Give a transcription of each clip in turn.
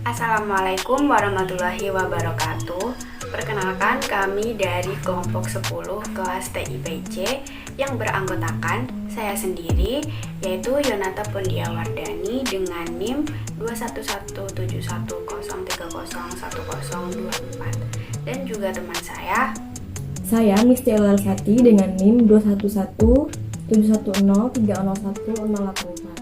Assalamualaikum warahmatullahi wabarakatuh. Perkenalkan, kami dari kelompok 10 kelas TIPC yang beranggotakan saya sendiri, yaitu Yonata Pundiawardani dengan NIM 2117103011024, dan juga teman saya Misti Elarsati dengan NIM 2117110301084.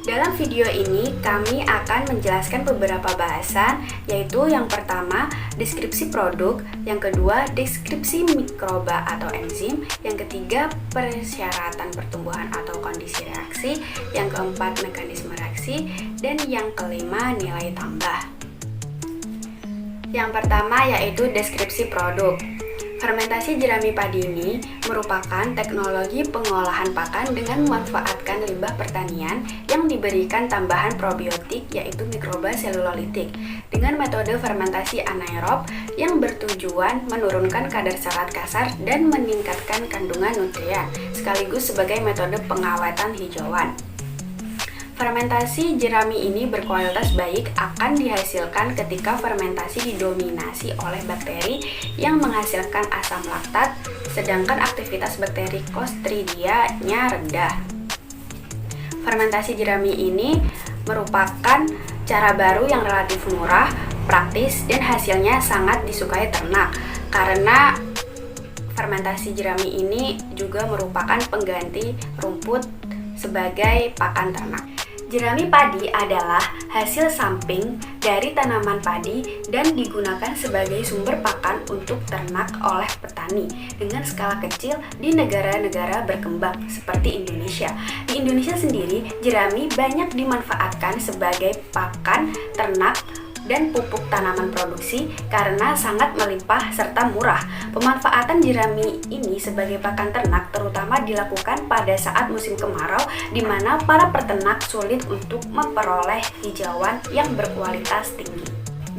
Dalam video ini, kami akan menjelaskan beberapa bahasan, yaitu yang pertama, deskripsi produk, yang kedua, deskripsi mikroba atau enzim, yang ketiga, persyaratan pertumbuhan atau kondisi reaksi, yang keempat, mekanisme reaksi, dan yang kelima, nilai tambah. Yang pertama yaitu deskripsi produk. Fermentasi jerami padi ini merupakan teknologi pengolahan pakan dengan memanfaatkan limbah pertanian yang diberikan tambahan probiotik yaitu mikroba selulolitik dengan metode fermentasi anaerob yang bertujuan menurunkan kadar serat kasar dan meningkatkan kandungan nutrien sekaligus sebagai metode pengawetan hijauan. Fermentasi jerami ini berkualitas baik akan dihasilkan ketika fermentasi didominasi oleh bakteri yang menghasilkan asam laktat, sedangkan aktivitas bakteri Clostridia-nya rendah. Fermentasi jerami ini merupakan cara baru yang relatif murah, praktis, dan hasilnya sangat disukai ternak karena fermentasi jerami ini juga merupakan pengganti rumput sebagai pakan ternak. Jerami padi adalah hasil samping dari tanaman padi dan digunakan sebagai sumber pakan untuk ternak oleh petani dengan skala kecil di negara-negara berkembang seperti Indonesia. Di Indonesia sendiri, jerami banyak dimanfaatkan sebagai pakan ternak dan pupuk tanaman produksi karena sangat melimpah serta murah. Pemanfaatan jerami ini sebagai pakan ternak terutama dilakukan pada saat musim kemarau di mana para peternak sulit untuk memperoleh hijauan yang berkualitas tinggi.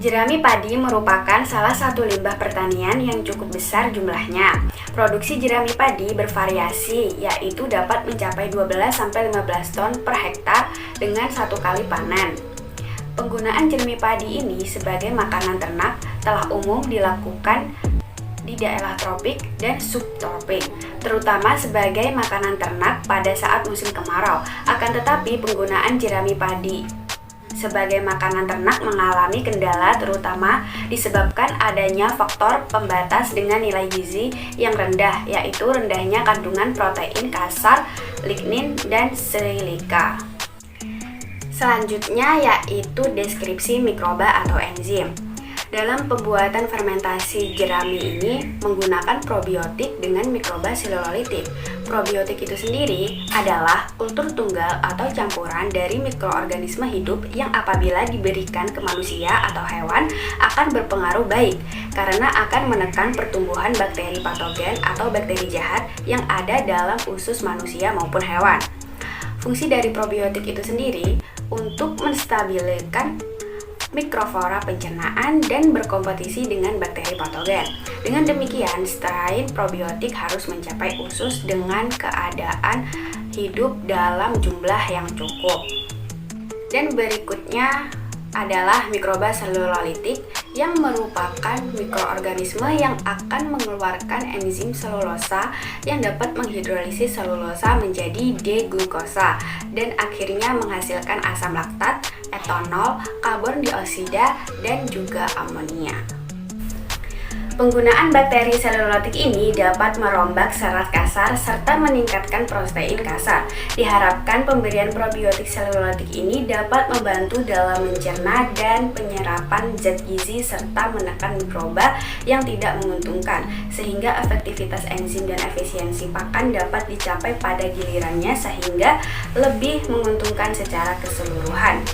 Jerami padi merupakan salah satu limbah pertanian yang cukup besar jumlahnya. Produksi jerami padi bervariasi, yaitu dapat mencapai 12-15 ton per hektar dengan satu kali panen. Penggunaan jerami padi ini sebagai makanan ternak telah umum dilakukan di daerah tropik dan subtropik, terutama sebagai makanan ternak pada saat musim kemarau. Akan tetapi, penggunaan jerami padi sebagai makanan ternak mengalami kendala terutama disebabkan adanya faktor pembatas dengan nilai gizi yang rendah, yaitu rendahnya kandungan protein kasar, lignin, dan silika. Selanjutnya yaitu deskripsi mikroba atau enzim. Dalam pembuatan fermentasi jerami ini menggunakan probiotik dengan mikroba selulolitik. Probiotik itu sendiri adalah kultur tunggal atau campuran dari mikroorganisme hidup yang apabila diberikan ke manusia atau hewan akan berpengaruh baik karena akan menekan pertumbuhan bakteri patogen atau bakteri jahat yang ada dalam usus manusia maupun hewan. Fungsi dari probiotik itu sendiri untuk menstabilkan mikroflora pencernaan dan berkompetisi dengan bakteri patogen. Dengan demikian, strain probiotik harus mencapai usus dengan keadaan hidup dalam jumlah yang cukup. Dan berikutnya adalah mikroba selulolitik yang merupakan mikroorganisme yang akan mengeluarkan enzim selulosa yang dapat menghidrolisis selulosa menjadi D-glukosa dan akhirnya menghasilkan asam laktat, etanol, karbon dioksida, dan juga amonia. Penggunaan bakteri selulotik ini dapat merombak serat kasar serta meningkatkan protein kasar. Diharapkan pemberian probiotik selulotik ini dapat membantu dalam mencerna dan penyerapan zat gizi serta menekan mikroba yang tidak menguntungkan, sehingga efektivitas enzim dan efisiensi pakan dapat dicapai pada gilirannya sehingga lebih menguntungkan secara keseluruhan.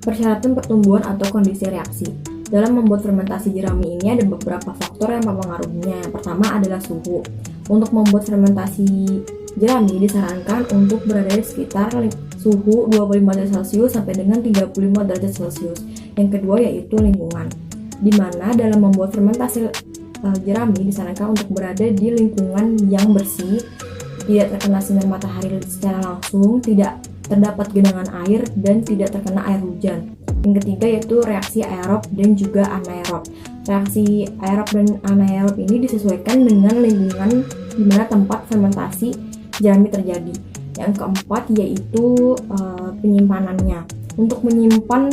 Persyaratan pertumbuhan atau kondisi reaksi. Dalam membuat fermentasi jerami ini ada beberapa faktor yang mempengaruhinya. Yang pertama adalah suhu. Untuk membuat fermentasi jerami disarankan untuk berada di sekitar suhu 25 derajat Celcius sampai dengan 35 derajat Celcius. Yang kedua yaitu lingkungan, di mana dalam membuat fermentasi jerami disarankan untuk berada di lingkungan yang bersih, tidak terkena sinar matahari secara langsung, tidak terdapat genangan air dan tidak terkena air hujan. Yang ketiga yaitu reaksi aerob dan juga anaerob. Reaksi aerob dan anaerob ini disesuaikan dengan lingkungan di mana tempat fermentasi jerami terjadi. Yang keempat yaitu penyimpanannya. Untuk menyimpan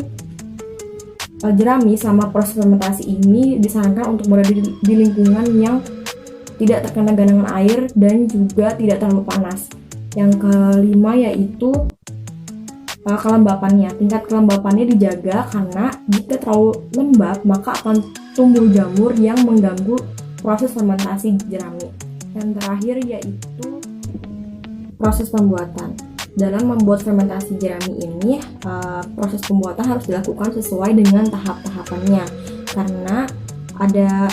jerami selama proses fermentasi ini disarankan untuk berada di lingkungan yang tidak terkena genangan air dan juga tidak terlalu panas. Yang kelima yaitu kelembapannya. Tingkat kelembapannya dijaga karena jika terlalu lembab maka akan tumbuh jamur yang mengganggu proses fermentasi jerami. Yang terakhir yaitu proses pembuatan. Dalam membuat fermentasi jerami ini, proses pembuatan harus dilakukan sesuai dengan tahap-tahapannya karena ada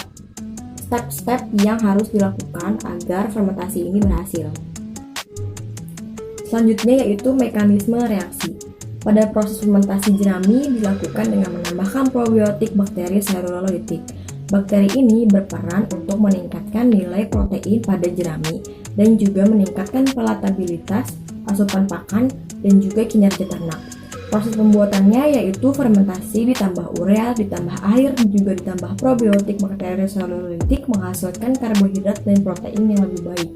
step-step yang harus dilakukan agar fermentasi ini berhasil. Selanjutnya yaitu mekanisme reaksi. Pada proses fermentasi jerami dilakukan dengan menambahkan probiotik bakteri selulolytik. Bakteri ini berperan untuk meningkatkan nilai protein pada jerami dan juga meningkatkan palatabilitas, asupan pakan, dan juga kinerja ternak. Proses pembuatannya yaitu fermentasi ditambah urea, ditambah air, juga ditambah probiotik bakteri selulolytik menghasilkan karbohidrat dan protein yang lebih baik.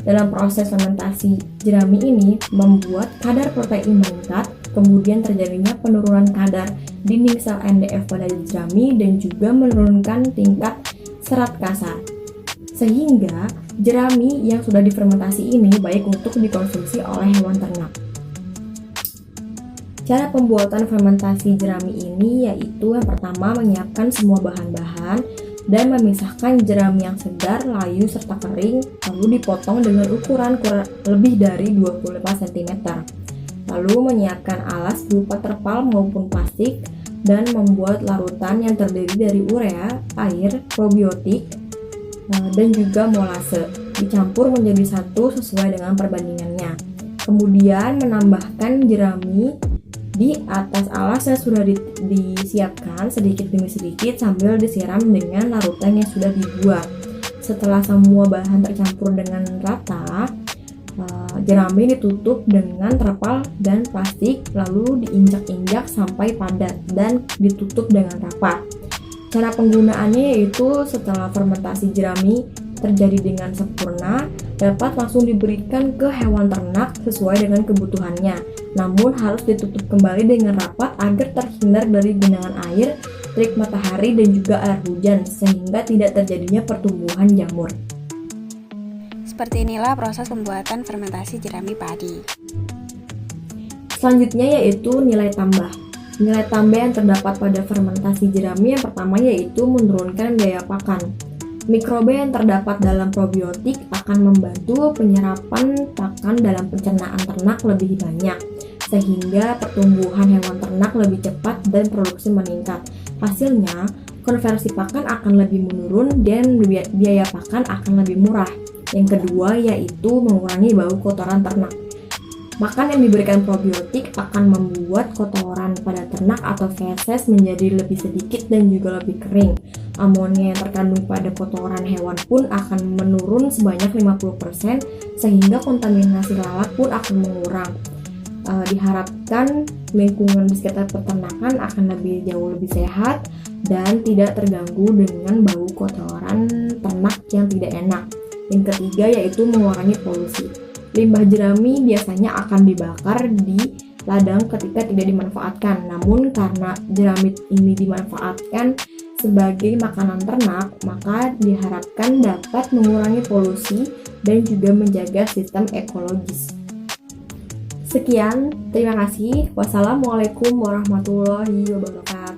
Dalam proses fermentasi jerami ini membuat kadar protein meningkat, kemudian terjadinya penurunan kadar dinding sel NDF pada jerami dan juga menurunkan tingkat serat kasar. Sehingga jerami yang sudah difermentasi ini baik untuk dikonsumsi oleh hewan ternak. Cara pembuatan fermentasi jerami ini yaitu yang pertama menyiapkan semua bahan-bahan dan memisahkan jerami yang segar, layu, serta kering, lalu dipotong dengan ukuran kurang lebih dari 25 cm. Lalu menyiapkan alas berupa terpal maupun plastik dan membuat larutan yang terdiri dari urea, air, probiotik, dan juga molase. Dicampur menjadi satu sesuai dengan perbandingannya. Kemudian menambahkan jerami di atas alas yang sudah disiapkan sedikit demi sedikit sambil disiram dengan larutan yang sudah dibuat. Setelah semua bahan tercampur dengan rata, jerami ditutup dengan terpal dan plastik lalu diinjak-injak sampai padat dan ditutup dengan rapat. Cara penggunaannya yaitu setelah fermentasi jerami terjadi dengan sempurna, dapat langsung diberikan ke hewan ternak sesuai dengan kebutuhannya. Namun harus ditutup kembali dengan rapat agar terhindar dari genangan air, terik matahari, dan juga air hujan sehingga tidak terjadinya pertumbuhan jamur. Seperti inilah proses pembuatan fermentasi jerami padi. Selanjutnya yaitu nilai tambah. Nilai tambah yang terdapat pada fermentasi jerami yang pertama yaitu menurunkan biaya pakan. Mikroba yang terdapat dalam probiotik akan membantu penyerapan pakan dalam pencernaan ternak lebih banyak, sehingga pertumbuhan hewan ternak lebih cepat dan produksi meningkat. Hasilnya, konversi pakan akan lebih menurun dan biaya pakan akan lebih murah. Yang kedua yaitu mengurangi bau kotoran ternak. Makan yang diberikan probiotik akan membuat kotoran pada ternak atau feses menjadi lebih sedikit dan juga lebih kering. Amonia yang terkandung pada kotoran hewan pun akan menurun sebanyak 50% sehingga kontaminasi lalat pun akan mengurang. Diharapkan lingkungan di sekitar peternakan akan jauh lebih sehat dan tidak terganggu dengan bau kotoran ternak yang tidak enak. Yang ketiga yaitu mengurangi polusi. Limbah jerami biasanya akan dibakar di ladang ketika tidak dimanfaatkan. Namun karena jerami ini dimanfaatkan sebagai makanan ternak, maka diharapkan dapat mengurangi polusi dan juga menjaga sistem ekologis. Sekian, terima kasih. Wassalamualaikum warahmatullahi wabarakatuh.